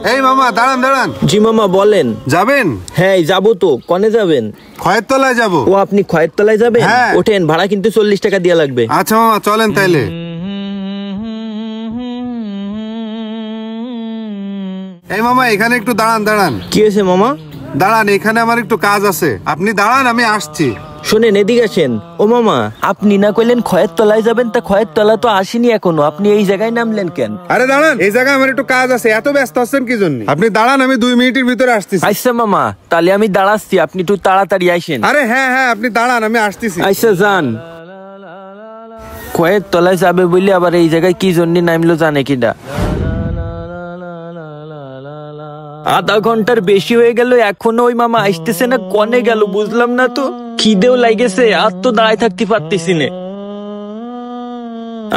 এই মামা দাঁড়ান দাঁড়ান। জি মামা বলেন। যাবেন? হ্যাঁ যাবো তো। কনে যাবেন? খয়ের তলায় যাবো। ও আপনি খয়ের তলায় যাবেন? হ্যাঁ। ওঠেন, ভাড়া কিন্তু 40 টাকা দেয়া লাগবে। আচ্ছা মামা চলেন তাইলে। এই মামা এখানে একটু দাঁড়ান দাঁড়ান। কি হয়েছে মামা? দাঁড়ান, এখানে আমার একটু কাজ আছে, আপনি দাঁড়ান আমি আসছি। শোনেন এদিকে আসেন। ও মামা আপনি না কইলেন খয়ের তলায় যাবেন, তা খয়ের তলা তো আসেনি এখনো, আপনি এই জায়গায় নামলেন কেন? আরে দাঁড়ান, এই জায়গায় আমার একটু কাজ আছে, এত ব্যস্ত আছেন কি জন্য? আপনি দাঁড়ান, আমি 2 মিনিটের ভিতরে আসতেছি। আচ্ছা মামা তাহলে আমি দাঁড়াচ্ছি, আপনি একটু তাড়াতাড়ি আইসেন। আরে হ্যাঁ হ্যাঁ আপনি দাঁড়ান, আমি আসতেছি। আচ্ছা যান। খয়ের তলায় যাবে বলে আবার এই জায়গায় কি জন্য নামলো জানে কিনা। আধা ঘন্টার বেশি হয়ে গেল, এখনো ওই মামা আসতেছে না, কনে গেল বুঝলাম না তো। খিদেও লাগেছে, আর তো দাঁড়ায় থাকতে পারতেছি না।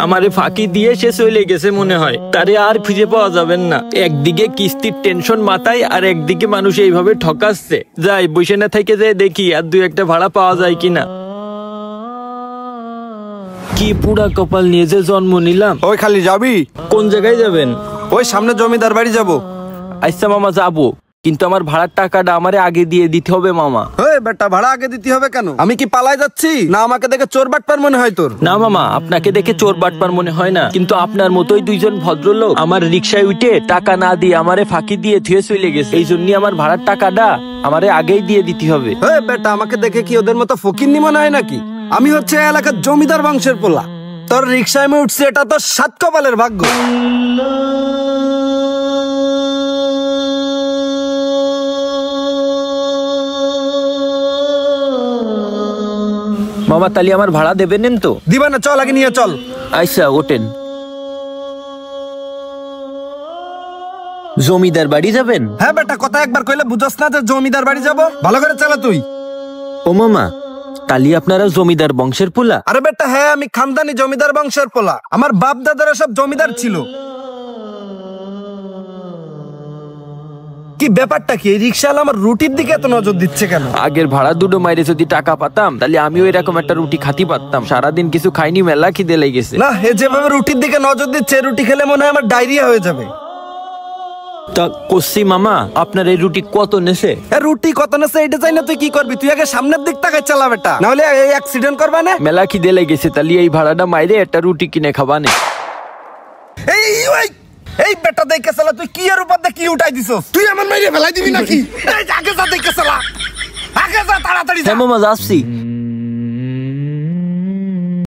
আমারে ফাঁকি দিয়ে সে চলে গেছে মনে হয়, তারে আর খুঁজে পাওয়া যাবেন না। একদিকে কিস্তির টেনশন মাথায়, আর একদিকে মানুষ এইভাবে ঠকাচ্ছে। যাই বসে না থেকে যাই দেখি আর 2-1টা ভাড়া পাওয়া যায় কিনা। কি পুরা কপাল নিয়ে যে জন্ম নিলাম। ওই খালি যাবি? কোন জায়গায় যাবেন? ওই সামনে জমিদার বাড়ি যাবো। আচ্ছা মামা যাবো, কিন্তু আমার ভাড়ার টাকাটা আমারে আগে দিয়ে দিতে হবে মামা। ওই বেটা ভাড়া আগে দিতে হবে কেন? আমি কি পালাই যাচ্ছি? না আমাকে দেখে চোর বাটপার মনে হয় তোর? না মামা, আপনাকে দেখে চোর বাটপার মনে হয় না, কিন্তু আপনার মতোই 2জন ভদ্রলোক আমার রিক্সায় উঠে টাকা না দিয়ে আমারে ফাঁকি দিয়ে থুয়ে চলে গেছে। এই জন্য আমার ভাড়ার টাকাটা আমারে আগেই দিয়ে দিতে হবে। ওই বেটা আমাকে দেখে কি ওদের মতো ফকিন্নি মনে হয় নাকি? আমি হচ্ছে এলাকার জমিদার বংশের পোলা। তোর রিক্সায় আমি উঠছি, এটা তো 7 কপালের ভাগ্য। মামা তালি আমার ভাড়া দেবেন তো? দিবা না? চল আগে নিয়ে চল। আচ্ছা ওঠেন। জমিদার বাড়ি যাবেন? হ্যাঁ বেটা, কথা একবার কইলে বুঝছ না যে জমিদার বাড়ি যাব? ভালো করে চালা তুই। ও মামা তালি আপনারা জমিদার বংশের পোলা? আরে বেটা হ্যাঁ, আমি খানদানি জমিদার বংশের পোলা। আমার বাপ দাদারা সব জমিদার ছিল। কি ব্যাপারটা কি? রিক্সাওয়ালা আমার রুটির দিকে এত নজর দিচ্ছে কেন? আগের ভাড়া দুটো মাইরে যদি টাকা পাতাম তাহলে আমিও এরকম একটা রুটি খাতি পারতাম। সারাদিন কিছু খাইনি, মেলা খিদে লেগেছে। না, এ যেভাবে রুটির দিকে নজর দিচ্ছে, রুটি খেলে মনে হয় আমার ডায়রিয়া হয়ে যাবে। তা কসি মামা আপনার এই রুটি কত নেছে? রুটি কত নেছে এটা চাই না, তুই কি করবি? তুই আগে সামনের দিক তাকায় চালা বেটা, নাহলে এই অ্যাক্সিডেন্ট করবা না। মেলা খিদে লেগেছে, তাহলে এই ভাড়াটা মাইরে একটা রুটি কিনে খাবা না। এই বেটা দেখে চালা, তুই কি এর উপর দিয়ে কি উঠাই দিছস? তুই আমার মাইরে ফেলাই দিবি নাকি? এই আগে যা দেখে চালা, আগে যা তাড়াতাড়ি যা। হ্যাঁ মামা যাচ্ছি।